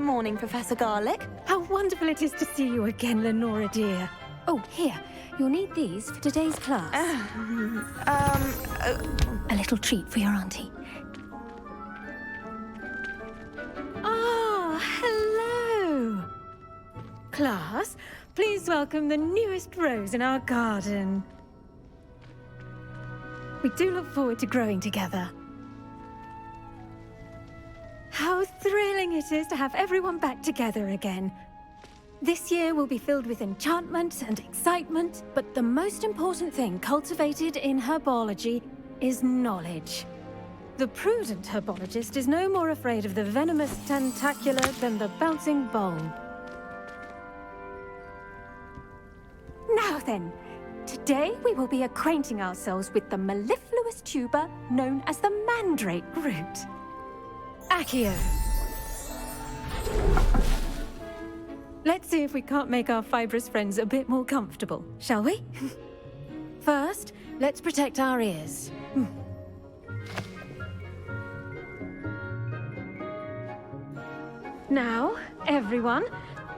Morning, Professor Garlick. How wonderful it is to see you again, Lenora dear. Oh, here. You'll need these for today's class. A little treat for your auntie. Oh, hello! Class, please welcome the newest rose in our garden. We do look forward to growing together. How thrilling it is to have everyone back together again. This year will be filled with enchantment and excitement, but the most important thing cultivated in herbology is knowledge. The prudent herbologist is no more afraid of the venomous tentacula than the bouncing bulb. Now then, today we will be acquainting ourselves with the mellifluous tuber known as the mandrake root. Accio. Let's see if we can't make our fibrous friends a bit more comfortable, shall we? First, let's protect our ears. Now, everyone,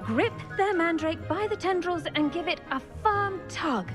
grip their mandrake by the tendrils and give it a firm tug.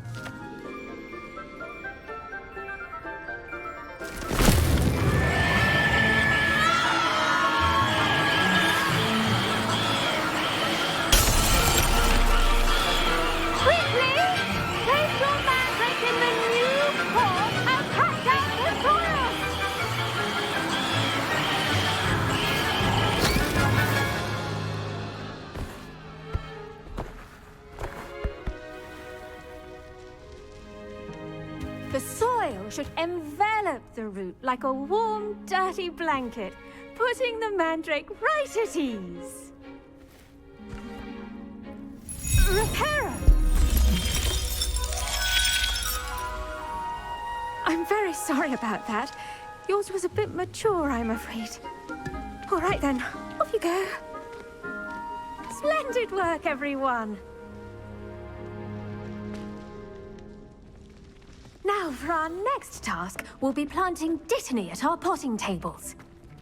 The soil should envelop the root like a warm, dirty blanket, putting the mandrake right at ease. Reparo! I'm very sorry about that. Yours was a bit mature, I'm afraid. All right then, off you go. Splendid work, everyone. Now, for our next task, we'll be planting dittany at our potting tables.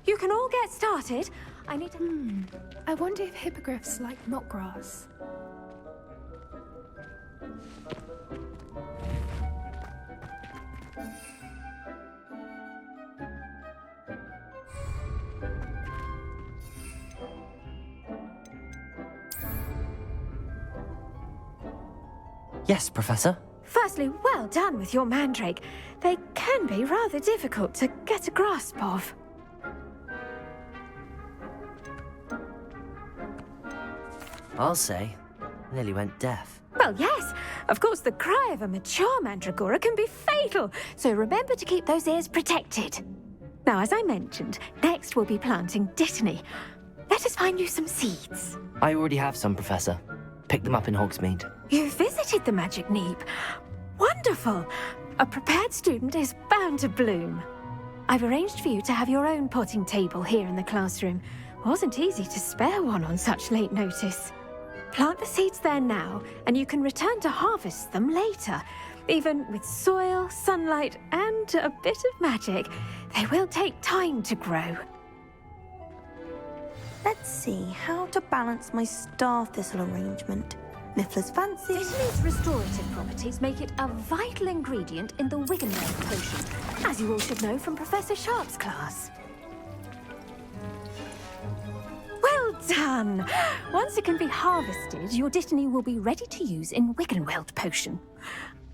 You can all get started. I need to... I wonder if hippogriffs like knotgrass. Yes, Professor. Firstly, well done with your mandrake. They can be rather difficult to get a grasp of. I'll say, nearly went deaf. Well, yes. Of course, the cry of a mature mandragora can be fatal, so remember to keep those ears protected. Now, as I mentioned, next we'll be planting dittany. Let us find you some seeds. I already have some, Professor. Picked them up in Hogsmeade. You visited the Magic Neep. Wonderful! A prepared student is bound to bloom. I've arranged for you to have your own potting table here in the classroom. Wasn't easy to spare one on such late notice. Plant the seeds there now, and you can return to harvest them later. Even with soil, sunlight, and a bit of magic, they will take time to grow. Let's see how to balance my star thistle arrangement. Mifflin's fancy. Dittany's restorative properties make it a vital ingredient in the Wiggenweld potion, as you all should know from Professor Sharp's class. Well done! Once it can be harvested, your dittany will be ready to use in Wiggenweld potion.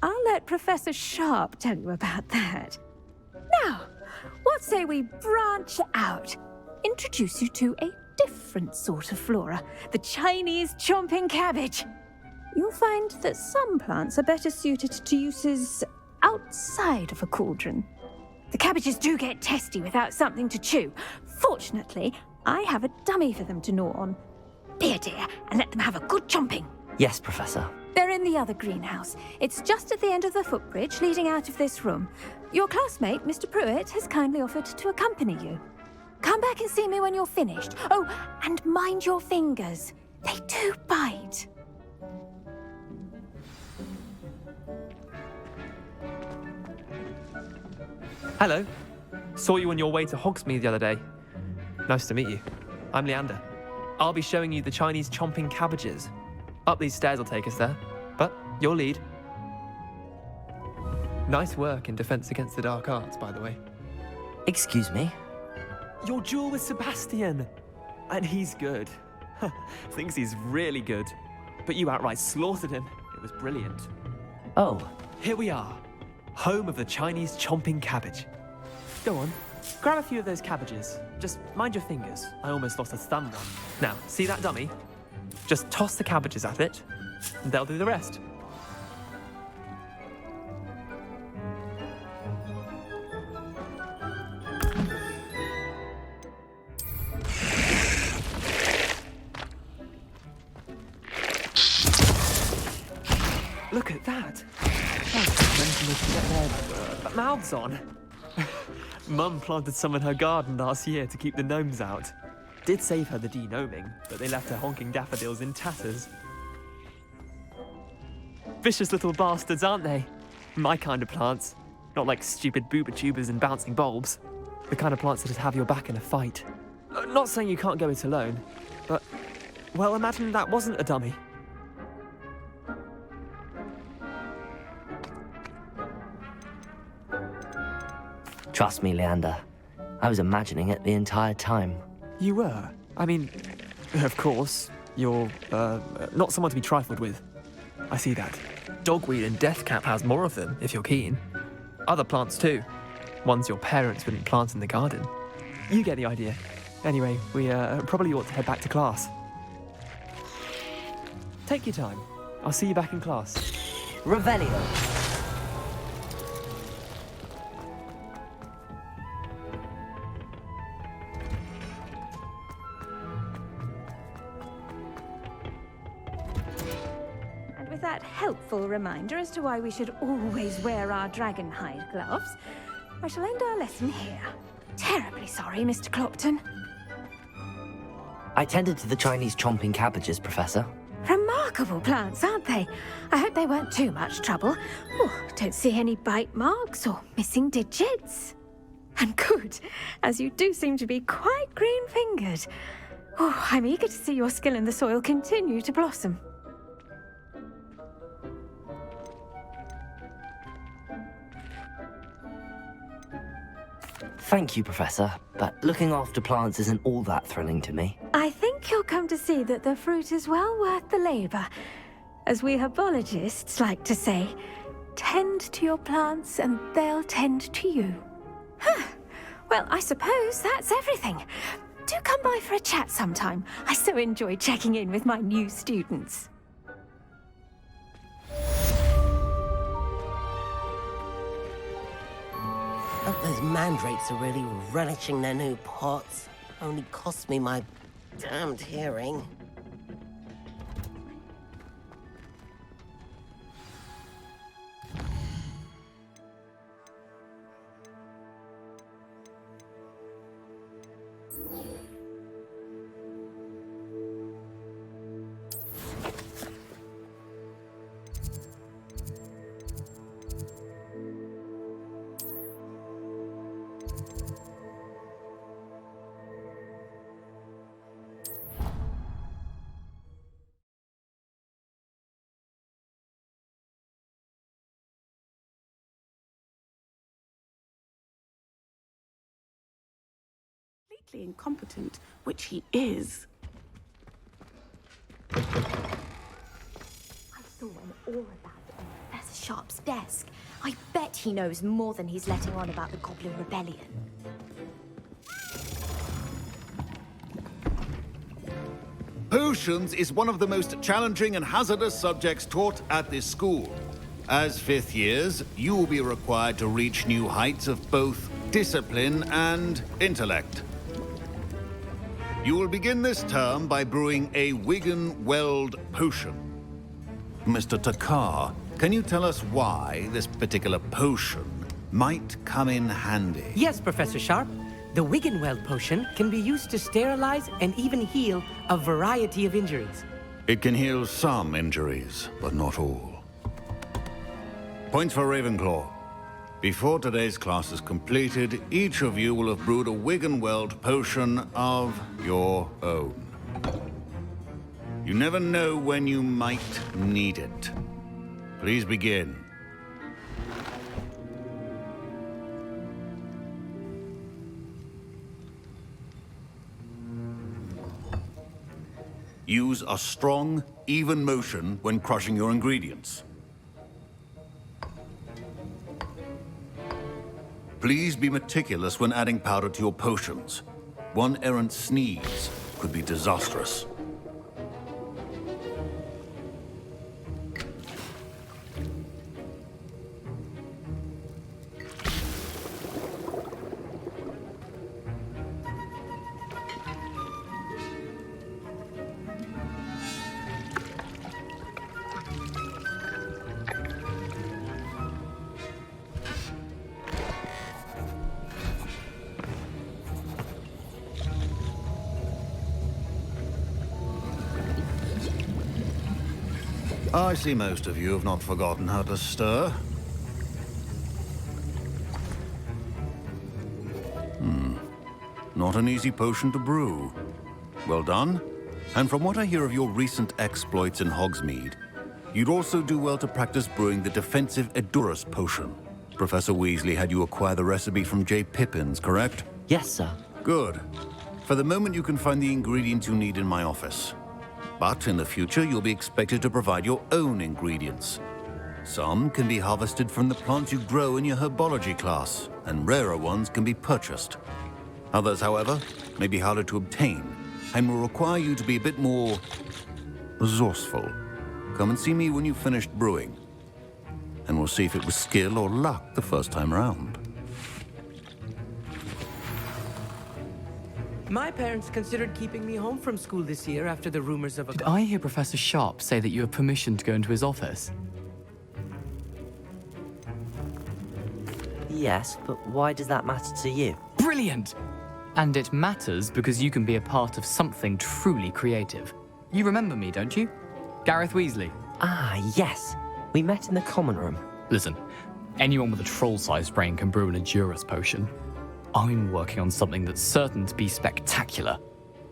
I'll let Professor Sharp tell you about that. Now, what say we branch out? Introduce you to a different sort of flora, the Chinese chomping cabbage. You'll find that some plants are better suited to uses outside of a cauldron. The cabbages do get testy without something to chew. Fortunately, I have a dummy for them to gnaw on. Be a dear and let them have a good chomping. Yes, Professor. They're in the other greenhouse. It's just at the end of the footbridge leading out of this room. Your classmate, Mr. Pruitt, has kindly offered to accompany you. Come back and see me when you're finished. Oh, and mind your fingers. They do bite. I'll be showing you the Chinese chomping cabbages. Up these stairs will take us there, but your lead. Nice work in defense against the dark arts, by the way. Excuse me? Your duel with Sebastian! And he's good. Thinks he's really good. But you outright slaughtered him. It was brilliant. Oh, Here we are, home of the Chinese chomping cabbage. Go on, grab a few of those cabbages. Just mind your fingers. I almost lost a thumb one. Now, see that dummy? Just toss the cabbages at it, and they'll do the rest. Look at that! When can get their mouths on? Mum planted some in her garden last year to keep the gnomes out. Did save her the de-gnoming, but they left her honking daffodils in tatters. Vicious little bastards, aren't they? My kind of plants. Not like stupid booba tubers and bouncing bulbs. The kind of plants that'd have your back in a fight. Not saying you can't go it alone, but, well, imagine that wasn't a dummy. trust me, Leander. I was imagining it the entire time. You were? I mean, of course, you're, not someone to be trifled with. I see that. Dogweed and deathcap has more of them, if you're keen. Other plants too. Ones your parents wouldn't plant in the garden. You get the idea. Anyway, we probably ought to head back to class. Take your time. I'll see you back in class. Revelio. And with that helpful reminder as to why we should always wear our dragon hide gloves, I shall end our lesson here. Terribly sorry, Mr. Clopton. I tended to the Chinese chomping cabbages, Professor. Remarkable plants, aren't they? I hope they weren't too much trouble. Oh, don't see any bite marks or missing digits. And good, as you do seem to be quite green-fingered. Oh, I'm eager to see your skill in the soil continue to blossom. Thank you, Professor, but looking after plants isn't all that thrilling to me. I think you'll come to see that the fruit is well worth the labor. As we herbologists like to say, tend to your plants and they'll tend to you. Huh. Well, I suppose that's everything. Do come by for a chat sometime. I so enjoy checking in with my new students. Hope those mandrakes are really relishing their new pots. Only cost me my damned hearing. Completely incompetent, which he is. I saw an aura bag on Professor Sharp's desk. I bet he knows more than he's letting on about the Goblin Rebellion. Potions is one of the most challenging and hazardous subjects taught at this school. As fifth years, you will be required to reach new heights of both discipline and intellect. You will begin this term by brewing a Wiggenweld potion. Mr. Takar, can you tell us why this particular potion might come in handy? Yes, Professor Sharp. The Wiggenweld potion can be used to sterilize and even heal a variety of injuries. It can heal some injuries, but not all. Points for Ravenclaw. Before today's class is completed, each of you will have brewed a Wiggenweld potion of your own. You never know when you might need it. Please begin. Use a strong, even motion when crushing your ingredients. Please be meticulous when adding powder to your potions. One errant sneeze could be disastrous. I see most of you have not forgotten how to stir. Not an easy potion to brew. Well done. And from what I hear of your recent exploits in Hogsmeade, you'd also do well to practice brewing the defensive Edurus potion. Professor Weasley had you acquire the recipe from J. Pippin's, correct? Yes, sir. Good. For the moment, you can find the ingredients you need in my office. But in the future, you'll be expected to provide your own ingredients. Some can be harvested from the plants you grow in your herbology class, and rarer ones can be purchased. Others, however, may be harder to obtain, and will require you to be a bit more resourceful. Come and see me when you've finished brewing, and we'll see if it was skill or luck the first time round. My parents considered keeping me home from school this year after the rumors of a... Did I hear Professor Sharp say that you have permission to go into his office? Yes, but why does that matter to you? Brilliant! And it matters because you can be a part of something truly creative. You remember me, don't you? Gareth Weasley. Ah, yes. We met in the common room. Listen, anyone with a troll-sized brain can brew an Edurus potion. I'm working on something that's certain to be spectacular.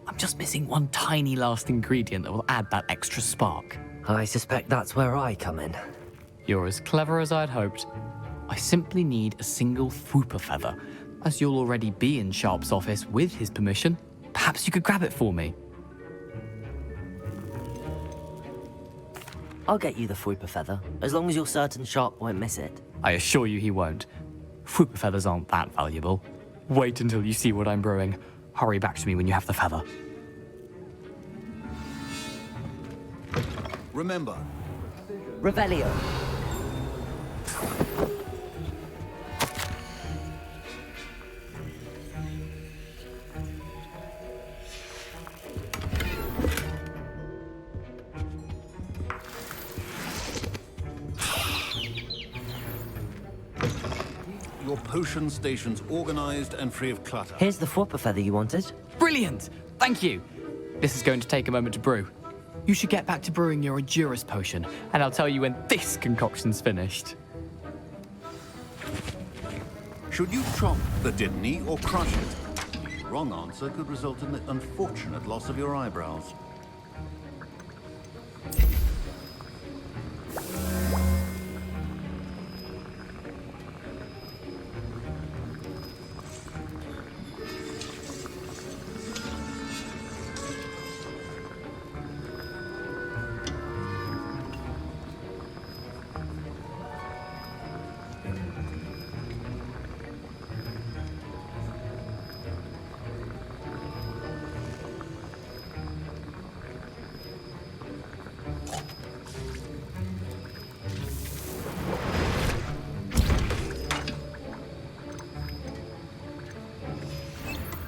I'm just missing one tiny last ingredient that will add that extra spark. I suspect that's where I come in. You're as clever as I'd hoped. I simply need a single Fwooper feather. As you'll already be in Sharp's office with his permission, perhaps you could grab it for me. I'll get you the Fwooper feather, as long as you're certain Sharp won't miss it. I assure you he won't. Fwooper feathers aren't that valuable. Wait until you see what I'm brewing. Hurry back to me when you have the feather. Remember, Revelio. your potion station's organized and free of clutter. Here's the Fwooper feather you wanted. Brilliant! Thank you. This is going to take a moment to brew. You should get back to brewing your Edurus potion, and I'll tell you when this concoction's finished. Should you chop the Didney or crush it? The wrong answer could result in the unfortunate loss of your eyebrows.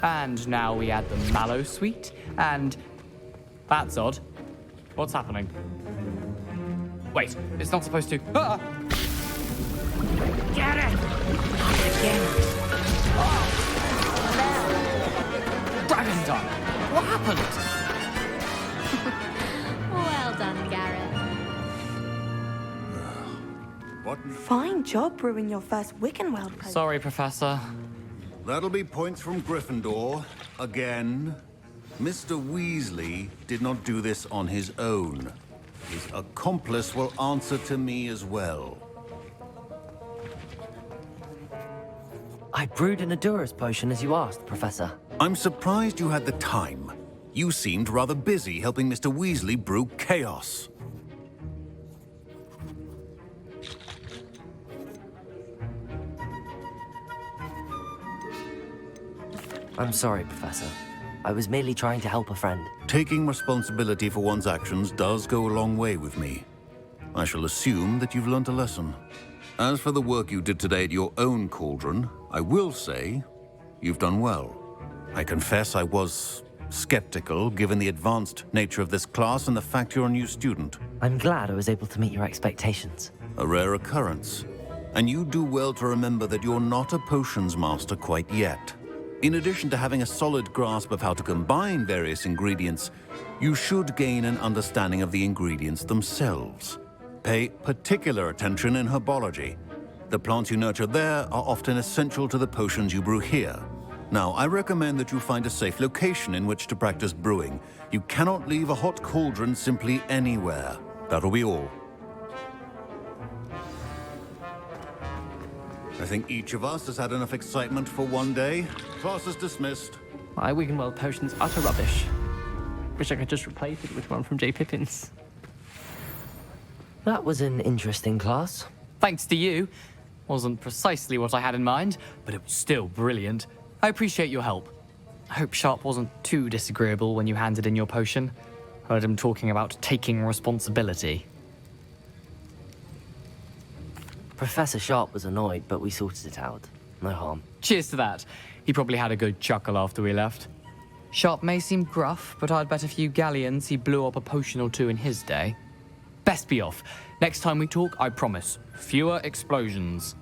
And now we add the mallow sweet, and... That's odd. What's happening? Wait, it's not supposed to... Ah! Get it! Dragon time! What happened? Well done, Gareth. What? Fine job brewing your first Wiccanweld potion. Sorry, Professor. That'll be points from Gryffindor. Again. Mr. Weasley did not do this on his own. His accomplice will answer to me as well. I brewed an Adurus potion as you asked, Professor. I'm surprised you had the time. You seemed rather busy helping Mr. Weasley brew chaos. I'm sorry, Professor. I was merely trying to help a friend. Taking responsibility for one's actions does go a long way with me. I shall assume that you've learnt a lesson. As for the work you did today at your own cauldron, I will say you've done well. I confess I was skeptical, given the advanced nature of this class and the fact you're a new student. I'm glad I was able to meet your expectations. A rare occurrence. And you do well to remember that you're not a potions master quite yet. In addition to having a solid grasp of how to combine various ingredients, you should gain an understanding of the ingredients themselves. Pay particular attention in herbology. The plants you nurture there are often essential to the potions you brew here. Now, I recommend that you find a safe location in which to practice brewing. You cannot leave a hot cauldron simply anywhere. That'll be all. I think each of us has had enough excitement for one day. Class is dismissed. My Wiggenweld potion's utter rubbish. Wish I could just replace it with one from J. Pippin's. That was an interesting class. Thanks to you. Wasn't precisely what I had in mind, but it was still brilliant. I appreciate your help. I hope Sharp wasn't too disagreeable when you handed in your potion. Heard him talking about taking responsibility. Professor Sharp was annoyed, but we sorted it out. No harm. Cheers to that. He probably had a good chuckle after we left. Sharp may seem gruff, but I'd bet a few galleons he blew up a potion or two in his day. Best be off. Next time we talk, I promise, fewer explosions.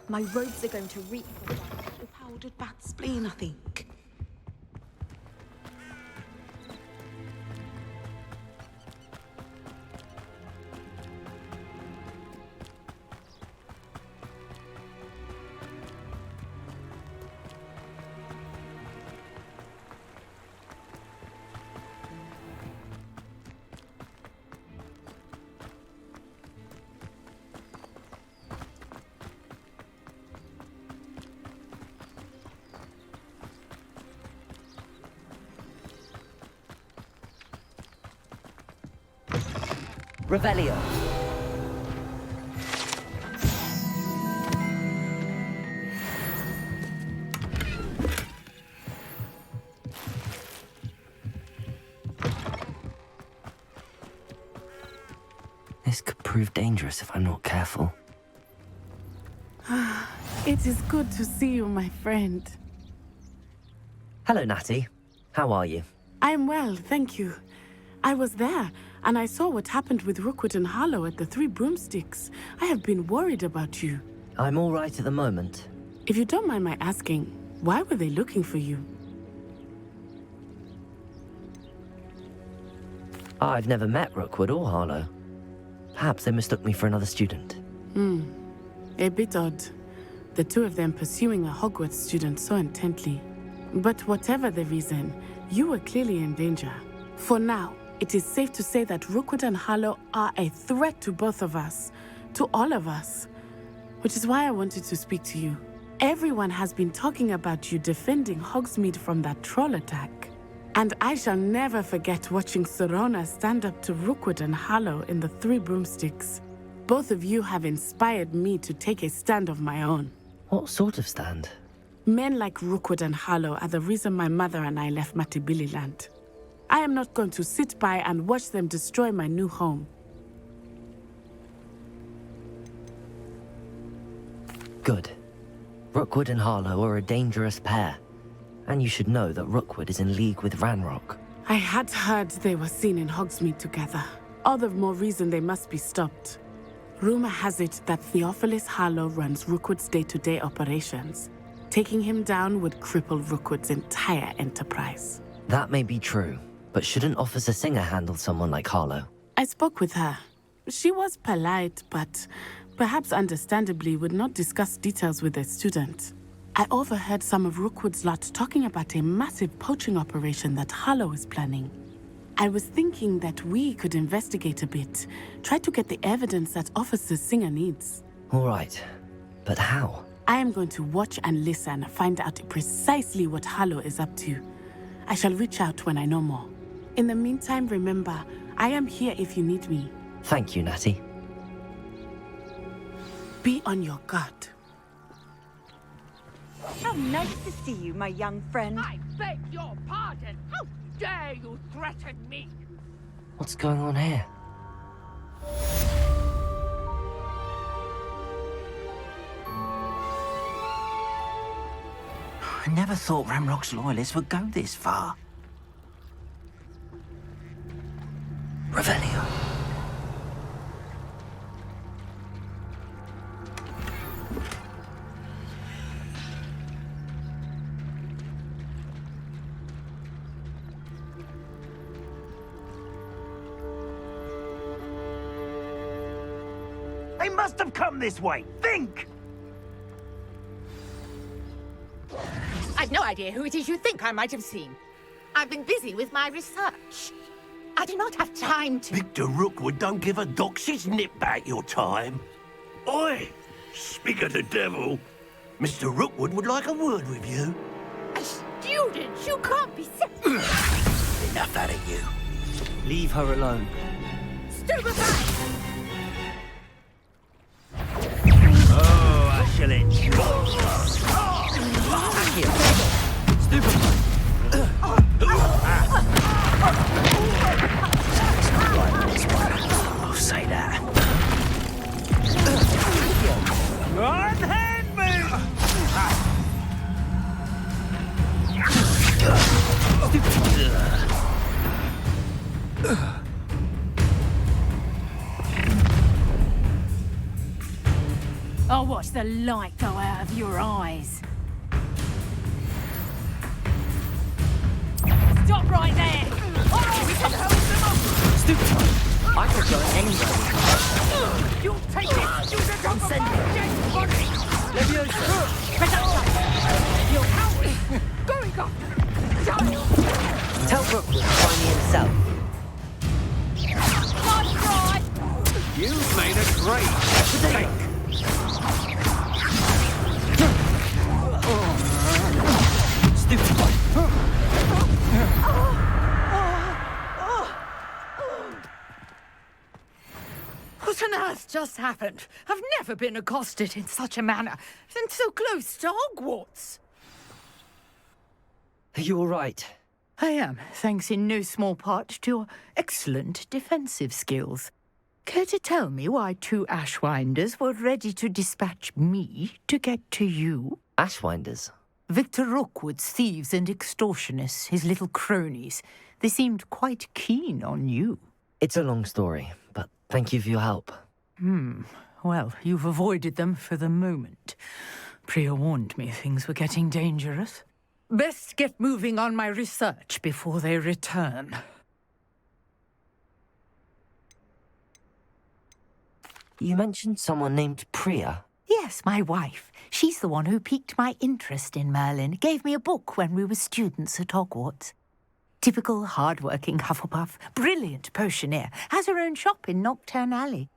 My robes are going to reek of the powdered bat spleen, I think. Revelio. This could prove dangerous if I'm not careful. It is good to see you, my friend. Hello, Natty. How are you? I'm well, thank you. I was there, and I saw what happened with Rookwood and Harlow at the Three Broomsticks. I have been worried about you. I'm all right at the moment. If you don't mind my asking, why were they looking for you? I've never met Rookwood or Harlow. Perhaps they mistook me for another student. A bit odd. The two of them pursuing a Hogwarts student so intently. But whatever the reason, you were clearly in danger. For now, it is safe to say that Rookwood and Harlow are a threat to both of us. To all of us. Which is why I wanted to speak to you. Everyone has been talking about you defending Hogsmeade from that troll attack. And I shall never forget watching Sorona stand up to Rookwood and Harlow in the Three Broomsticks. Both of you have inspired me to take a stand of my own. What sort of stand? Men like Rookwood and Harlow are the reason my mother and I left Matibili land. I am not going to sit by and watch them destroy my new home. Good. Rookwood and Harlow are a dangerous pair. And you should know that Rookwood is in league with Ranrock. I had heard they were seen in Hogsmeade together. All the more reason they must be stopped. Rumor has it that Theophilus Harlow runs Rookwood's day-to-day operations. Taking him down would cripple Rookwood's entire enterprise. That may be true, but shouldn't Officer Singer handle someone like Harlow? I spoke with her. She was polite, but perhaps understandably would not discuss details with a student. I overheard some of Rookwood's lot talking about a massive poaching operation that Harlow is planning. I was thinking that we could investigate a bit, try to get the evidence that Officer Singer needs. All right, but how? I am going to watch and listen, find out precisely what Harlow is up to. I shall reach out when I know more. In the meantime, remember, I am here if you need me. Thank you, Natty. Be on your guard. How nice to see you, my young friend. I beg your pardon. How dare you threaten me? What's going on here? I never thought Ranrock's loyalists would go this far. Revelio. They must have come this way. Think! I've no idea who it is you think I might have seen. I've been busy with my research. I do not have time to... Victor Rookwood don't give a doxy's nip back your time. Oi! Speak of the devil. Mr. Rookwood would like a word with you. A student? You can't be... Enough out of you. Leave her alone. Stupefy! Oh, I shall enjoy. I'll say that. Unhand me! I'll watch the light go out of your eyes. Stop right there! All right, we can hold them up! Stupid. I could go anywhere. You'll take it! You the top of my dead body! Leviosa. You're coward! Going up! Tell Rookwood to find me himself. Nice try! You've made a great mistake. Stupid. What on earth just happened? I've never been accosted in such a manner, and so close to Hogwarts. Are you all right? I am, thanks in no small part to your excellent defensive skills. Care to tell me why two Ashwinders were ready to dispatch me to get to you? Ashwinders? Victor Rookwood's thieves and extortionists, his little cronies. They seemed quite keen on you. It's a long story, but thank you for your help. Well, you've avoided them for the moment. Priya warned me things were getting dangerous. Best get moving on my research before they return. You mentioned someone named Priya. Yes, my wife. She's the one who piqued my interest in Merlin. Gave me a book when we were students at Hogwarts. Typical hard-working Hufflepuff, brilliant potioneer, has her own shop in Knockturn Alley.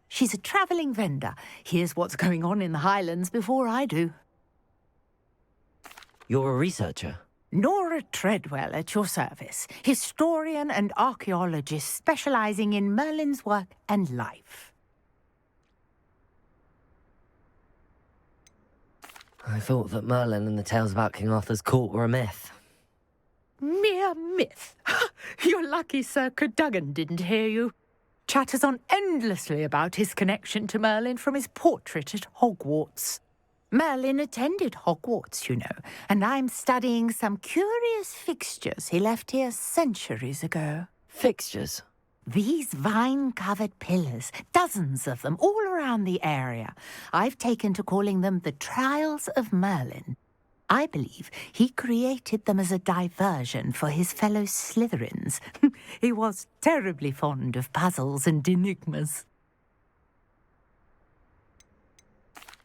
She's a travelling vendor. Hears what's going on in the Highlands before I do. You're a researcher? Nora Treadwell at your service. Historian and archaeologist specialising in Merlin's work and life. I thought that Merlin and the tales about King Arthur's court were a myth. Mere myth. You're lucky Sir Cadogan didn't hear you. Chatters on endlessly about his connection to Merlin from his portrait at Hogwarts. Merlin attended Hogwarts, you know, and I'm studying some curious fixtures he left here centuries ago. Fixtures? These vine-covered pillars, dozens of them, all around the area. I've taken to calling them the Trials of Merlin. I believe he created them as a diversion for his fellow Slytherins. He was terribly fond of puzzles and enigmas.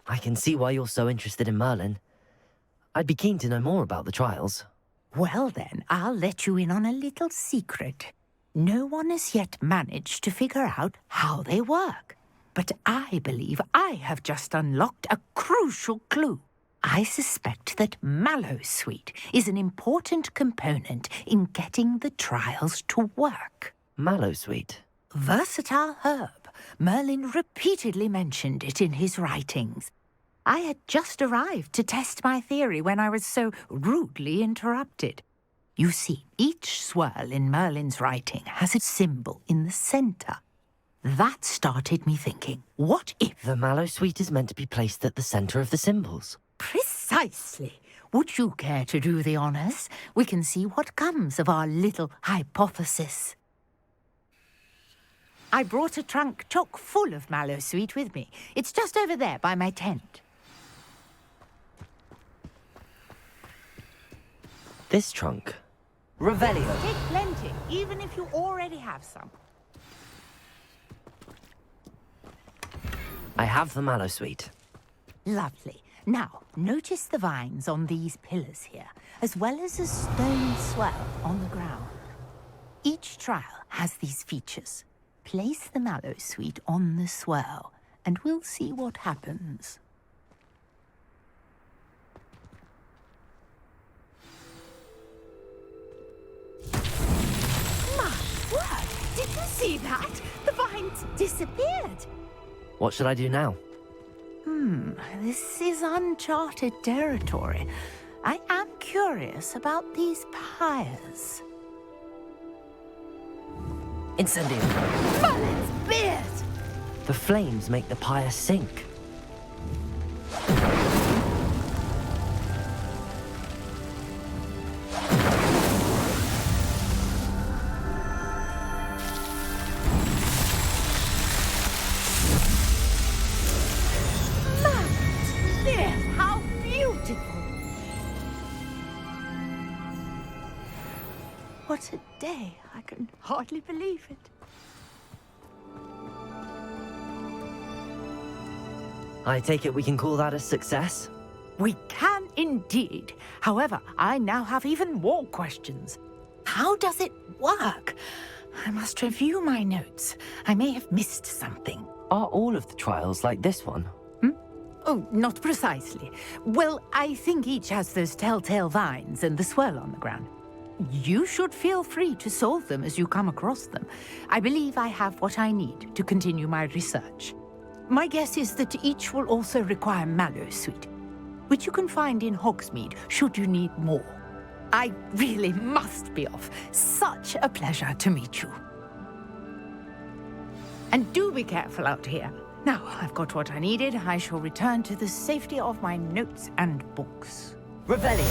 I can see why you're so interested in Merlin. I'd be keen to know more about the trials. Well then, I'll let you in on a little secret. No one has yet managed to figure out how they work. But I believe I have just unlocked a crucial clue. I suspect that Mallowsweet is an important component in getting the trials to work. Mallowsweet? Versatile herb. Merlin repeatedly mentioned it in his writings. I had just arrived to test my theory when I was so rudely interrupted. You see, each swirl in Merlin's writing has a symbol in the centre. That started me thinking, what if... The Mallowsweet is meant to be placed at the centre of the symbols. Precisely. Would you care to do the honours? We can see what comes of our little hypothesis. I brought a trunk chock full of Mallowsweet with me. It's just over there by my tent. This trunk? Revelio. Take plenty, even if you already have some. I have the Mallowsweet. Lovely. Now, notice the vines on these pillars here, as well as a stone swell on the ground. Each trial has these features. Place the Mallowsweet on the swirl, and we'll see what happens. My word! Did you see that? The vines disappeared. What should I do now? This is uncharted territory. I am curious about these pyres. Incendio! Merlin's beard! The flames make the pyre sink. How beautiful! What a day! I can hardly believe it. I take it we can call that a success? We can indeed. However, I now have even more questions. How does it work? I must review my notes. I may have missed something. Are all of the trials like this one? Oh, not precisely. Well, I think each has those telltale vines and the swirl on the ground. You should feel free to solve them as you come across them. I believe I have what I need to continue my research. My guess is that each will also require Mallowsweet, which you can find in Hogsmeade should you need more. I really must be off. Such a pleasure to meet you. And do be careful out here. Now I've got what I needed, I shall return to the safety of my notes and books. Revelio!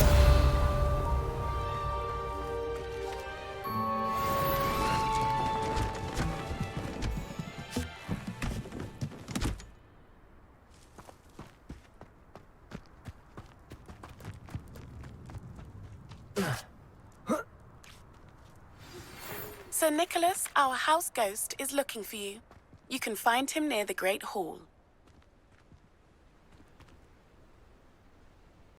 Sir Nicholas, our house ghost, is looking for you. You can find him near the Great Hall.